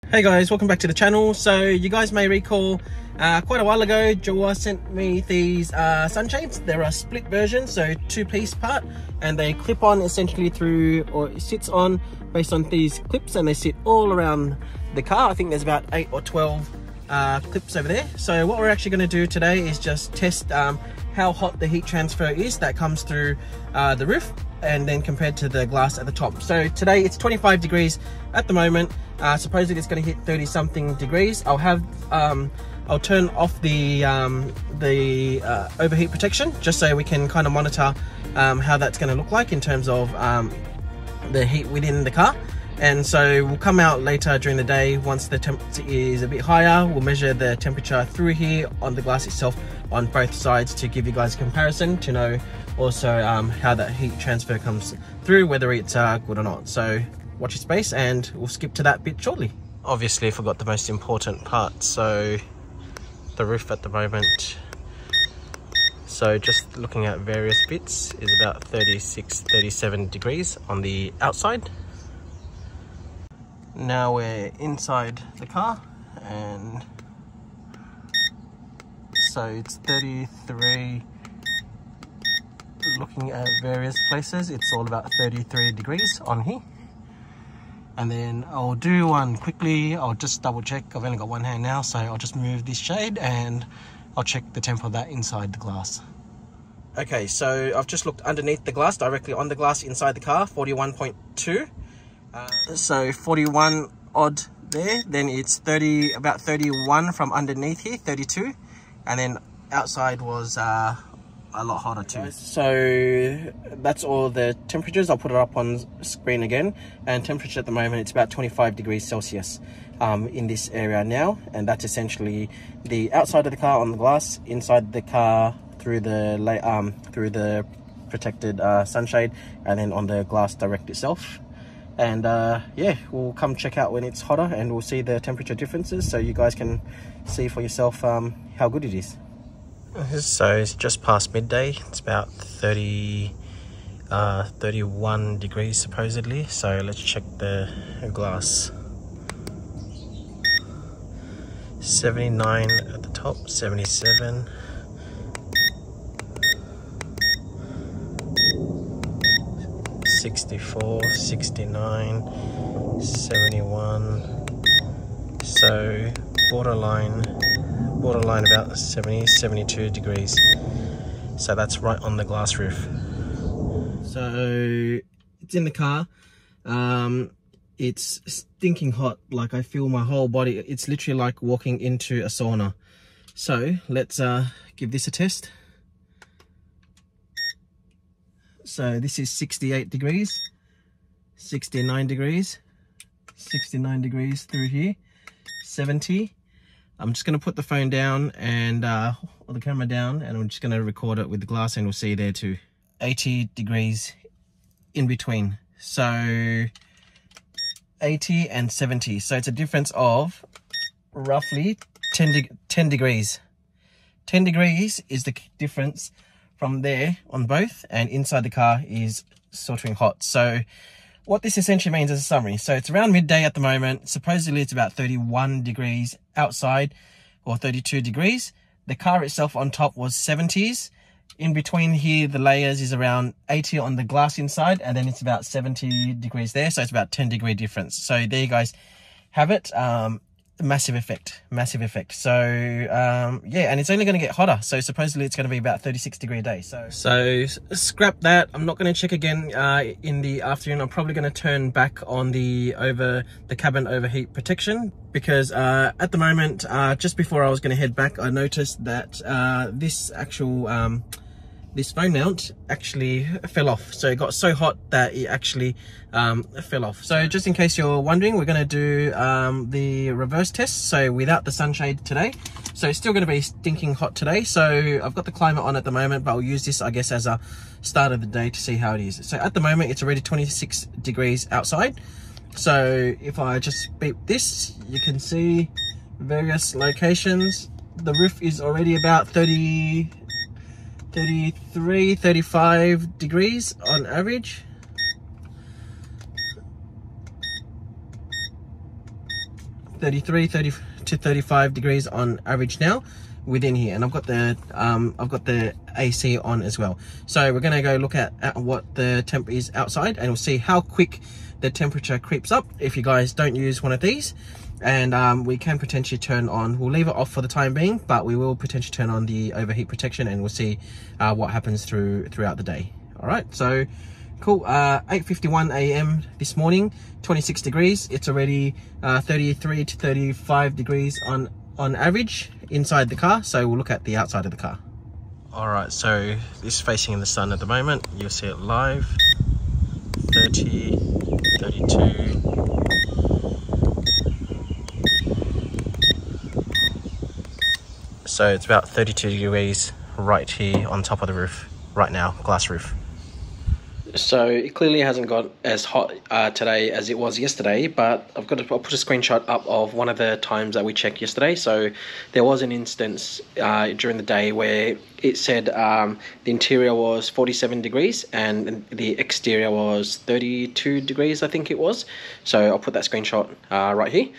Hey guys, welcome back to the channel. So you guys may recall quite a while ago Jowua sent me these sunshades. They're a split version, so two-piece part, and they clip on essentially through, or it sits on based on these clips, and they sit all around the car. I think there's about 8 or 12 clips over there. So what we're actually going to do today is just test how hot the heat transfer is that comes through the roof, and then compared to the glass at the top. So today it's 25 degrees at the moment. Supposedly it's going to hit 30 something degrees. I'll turn off the overheat protection just so we can kind of monitor how that's going to look like in terms of the heat within the car. And so we'll come out later during the day once the temperature is a bit higher. We'll measure the temperature through here on the glass itself on both sides to give you guys a comparison to know also how that heat transfer comes through, whether it's good or not. So watch your space and we'll skip to that bit shortly. Obviously I forgot the most important part, so the roof at the moment. So just looking at various bits is about 36-37 degrees on the outside. Now we're inside the car, and so it's 33. Looking at various places, it's all about 33 degrees on here. And then I'll do one quickly. I'll just double check. I've only got one hand now, so I'll just move this shade and I'll check the temp of that inside the glass. Okay, so I've just looked underneath the glass, directly on the glass inside the car, 41.2. So 41 odd there, then it's about 31 from underneath here, 32, and then outside was a lot hotter too. So that's all the temperatures. I'll put it up on screen again, and temperature at the moment it's about 25 degrees Celsius in this area now, and that's essentially the outside of the car on the glass, inside the car through the protected sunshade, and then on the glass direct itself. And yeah, we'll come check out when it's hotter and we'll see the temperature differences so you guys can see for yourself how good it is. So it's just past midday. It's about 31 degrees supposedly. So let's check the glass. 79 at the top, 77. 64, 69, 71, so borderline about 70-72 degrees. So that's right on the glass roof. So it's in the car. It's stinking hot. Like, I feel my whole body, it's literally like walking into a sauna. So let's give this a test. So this is 68 degrees, 69 degrees, 69 degrees through here, 70. I'm just going to put the phone down and or the camera down, and I'm just going to record it with the glass, and we'll see there too. 80 degrees in between. So 80 and 70. So it's a difference of roughly 10 degrees. 10 degrees is the difference from there on both, and inside the car is sweltering hot. So what this essentially means as a summary, so it's around midday at the moment. Supposedly it's about 31 degrees outside, or 32 degrees. The car itself on top was 70s. In between here, the layers is around 80 on the glass inside, and then it's about 70 degrees there. So it's about 10-degree difference. So there you guys have it. Massive effect. So yeah, and it's only going to get hotter, so supposedly it's going to be about 36-degree day. So scrap that. I'm not going to check again in the afternoon. I'm probably going to turn back on the cabin overheat protection, because at the moment, just before I was going to head back, I noticed that this actual this phone mount actually fell off. So it got so hot that it actually fell off. So just in case you're wondering, we're going to do the reverse test, so without the sunshade today. So it's still going to be stinking hot today. So I've got the climate on at the moment, but I'll use this, I guess, as a start of the day to see how it is. So at the moment it's already 26 degrees outside. So if I just beep this, you can see various locations. The roof is already about 33-35 degrees on average. 33 to 35 degrees on average now within here, and I've got the AC on as well. So we're gonna go look at what the temp is outside, and we'll see how quick the temperature creeps up if you guys don't use one of these. And we can potentially turn on, we'll leave it off for the time being, but we will potentially turn on the overheat protection, and we'll see what happens throughout the day. All right, so cool. 8:51 a.m. this morning, 26 degrees. It's already 33 to 35 degrees on average inside the car. So we'll look at the outside of the car. All right, so this is facing in the sun at the moment. You'll see it live. 30, 32. So it's about 32 degrees right here on top of the roof right now, glass roof. So it clearly hasn't got as hot today as it was yesterday, but I'll put a screenshot up of one of the times that we checked yesterday. So there was an instance during the day where it said the interior was 47 degrees and the exterior was 32 degrees, I think it was. So I'll put that screenshot right here.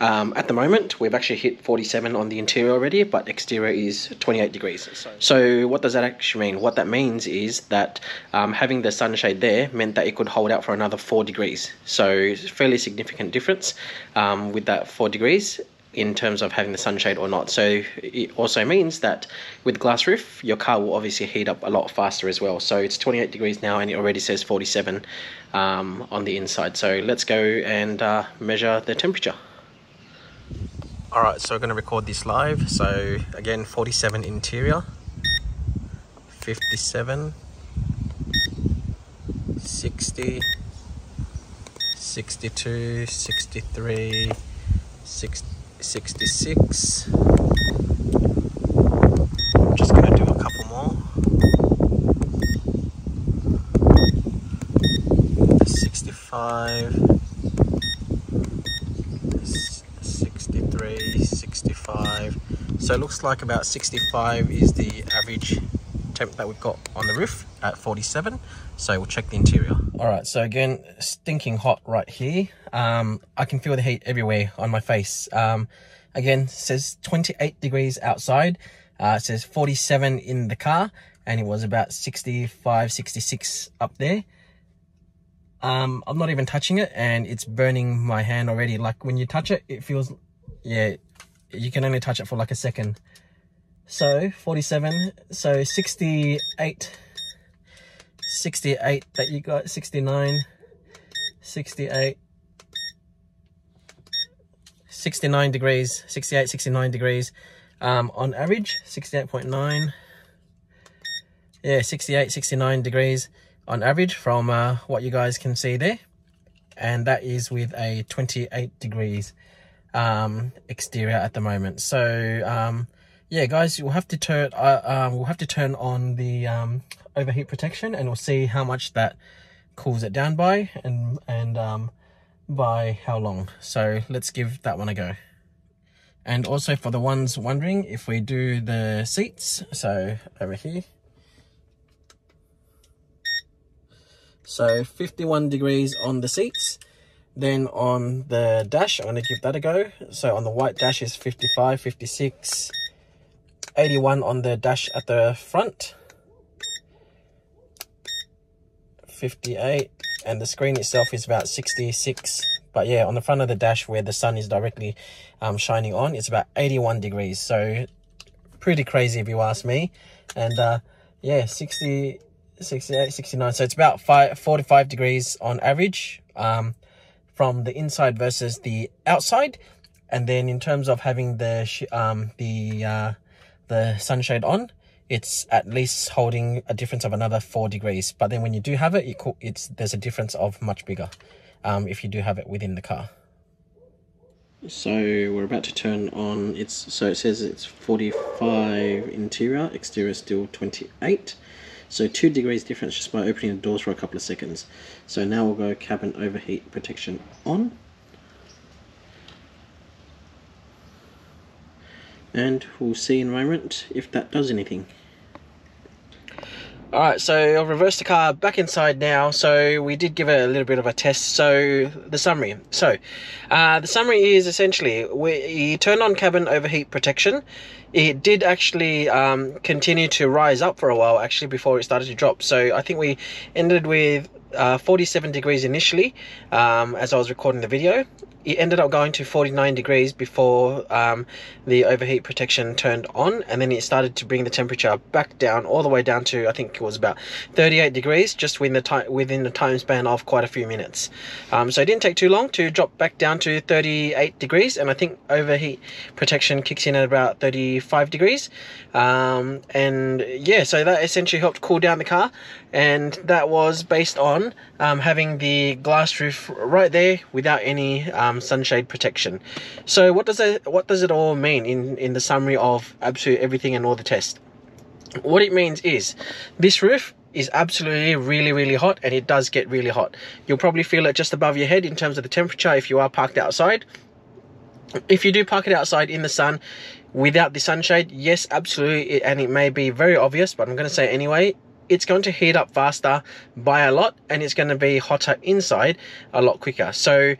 At the moment, we've actually hit 47 on the interior already, but exterior is 28 degrees. So what does that actually mean? What that means is that having the sunshade there meant that it could hold out for another 4 degrees. So it's a fairly significant difference with that 4 degrees in terms of having the sunshade or not. So it also means that with glass roof, your car will obviously heat up a lot faster as well. So it's 28 degrees now, and it already says 47 on the inside. So let's go and measure the temperature. All right, so we're going to record this live. So again, 47 interior, 57, 60, 62, 63, 66. I'm just going to do a couple more. 65. 63, 65. So it looks like about 65 is the average temp that we've got on the roof at 47. So we'll check the interior. All right, so again, stinking hot right here. I can feel the heat everywhere on my face. Again, it says 28 degrees outside. It says 47 in the car, and it was about 65, 66 up there. I'm not even touching it, and it's burning my hand already. Like when you touch it, it feels, yeah, you can only touch it for like a second. So 47, so 68 that you got, 69, 68, 69 degrees, 68, 69 degrees on average, 68.9. Yeah, 68, 69 degrees on average from what you guys can see there, and that is with a 28 degrees exterior at the moment. So yeah guys, we'll have to turn on the overheat protection, and we'll see how much that cools it down by, and by how long. So let's give that one a go. And also for the ones wondering, if we do the seats, so over here, so 51 degrees on the seats. Then on the dash, I'm going to give that a go. So on the white dash is 55, 56, 81 on the dash at the front, 58, and the screen itself is about 66. But yeah, on the front of the dash where the sun is directly shining on, it's about 81 degrees. So pretty crazy if you ask me. And yeah, 60, 68, 69. So it's about 45 degrees on average from the inside versus the outside. And then in terms of having the sunshade on, it's at least holding a difference of another 4 degrees. But then when you do have it, there's a difference of much bigger if you do have it within the car. So we're about to turn on, so it says it's 45 interior, exterior still 28. So 2 degrees difference just by opening the doors for a couple of seconds. So now we'll go cabin overheat protection on. And we'll see in a moment if that does anything. Alright, so I'll reverse the car back inside now. So we did give it a little bit of a test. So the summary. The summary is essentially we turned on cabin overheat protection. It did actually continue to rise up for a while actually before it started to drop. So I think we ended with 47 degrees initially as I was recording the video. It ended up going to 49 degrees before the overheat protection turned on, and then it started to bring the temperature back down all the way down to, I think it was about 38 degrees just within the time span of quite a few minutes. So it didn't take too long to drop back down to 38 degrees, and I think overheat protection kicks in at about 35 degrees. And yeah, so that essentially helped cool down the car, and that was based on having the glass roof right there without any sunshade protection. So what does it all mean in the summary of absolutely everything and all the tests? What it means is this roof is absolutely really hot, and it does get really hot. You'll probably feel it just above your head in terms of the temperature if you are parked outside. If you do park it outside in the sun without the sunshade, yes, absolutely, and it may be very obvious, but I'm going to say it anyway, it's going to heat up faster by a lot, and it's going to be hotter inside a lot quicker. So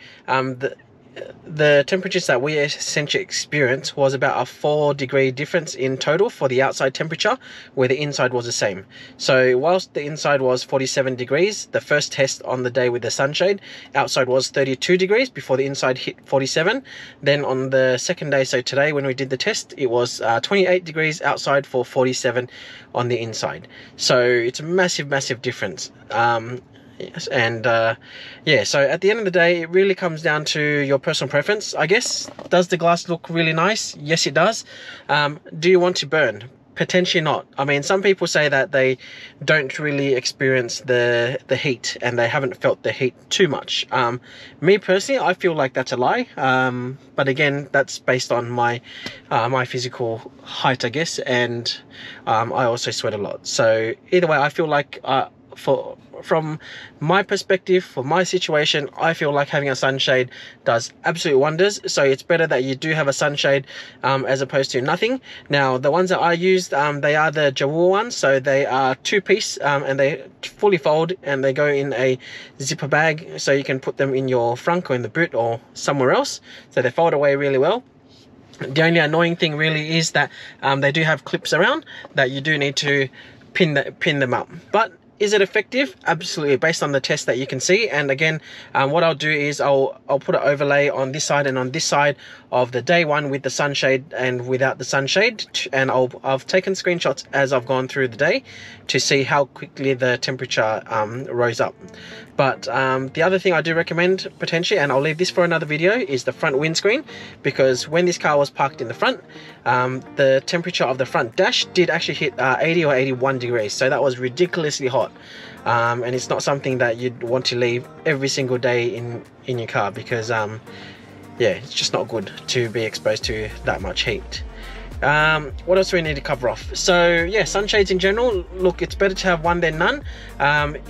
the temperatures that we essentially experienced was about a 4-degree difference in total for the outside temperature, where the inside was the same. So whilst the inside was 47 degrees, the first test on the day with the sunshade, outside was 32 degrees before the inside hit 47. Then on the second day, so today when we did the test, it was 28 degrees outside for 47 on the inside. So it's a massive difference. Yes, and yeah, so at the end of the day, it really comes down to your personal preference, I guess. Does the glass look really nice? Yes, it does. Do you want to burn? Potentially not. I mean, some people say that they don't really experience the heat, and they haven't felt the heat too much. Me personally, I feel like that's a lie. But again, that's based on my my physical height, I guess, and I also sweat a lot. So either way, I feel like from my perspective, for my situation, I feel like having a sunshade does absolute wonders. So it's better that you do have a sunshade as opposed to nothing. Now, the ones that I used, they are the Jowua ones. So they are 2-piece and they fully fold, and they go in a zipper bag, so you can put them in your frunk or in the boot or somewhere else. So they fold away really well. The only annoying thing really is that they do have clips around that you do need to pin them up. But is it effective? Absolutely, based on the test that you can see. And again, what I'll do is I'll put an overlay on this side and on this side of the day one with the sunshade and without the sunshade, and I've taken screenshots as I've gone through the day to see how quickly the temperature rose up. But the other thing I do recommend potentially, and I'll leave this for another video, is the front windscreen, because when this car was parked in the front, the temperature of the front dash did actually hit 80 or 81 degrees. So that was ridiculously hot. And it's not something that you'd want to leave every single day in your car, because yeah, it's just not good to be exposed to that much heat. What else do we need to cover off? So yeah, sunshades in general, look, it's better to have one than none.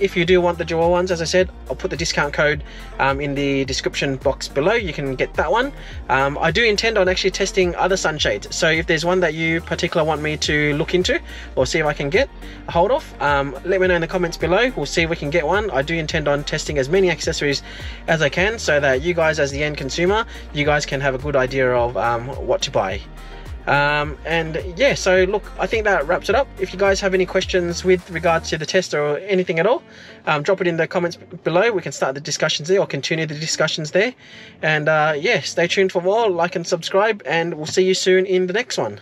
If you do want the Jowua ones, as I said, I'll put the discount code in the description box below. You can get that one. I do intend on actually testing other sunshades, so if there's one that you particularly want me to look into or see if I can get a hold of, let me know in the comments below. We'll see if we can get one. I do intend on testing as many accessories as I can, so that you guys as the end consumer, you guys can have a good idea of what to buy. And yeah, so look, I think that wraps it up. If you guys have any questions with regards to the test or anything at all, drop it in the comments below. We can start the discussions there or continue the discussions there. And yeah, stay tuned for more, like and subscribe, and we'll see you soon in the next one.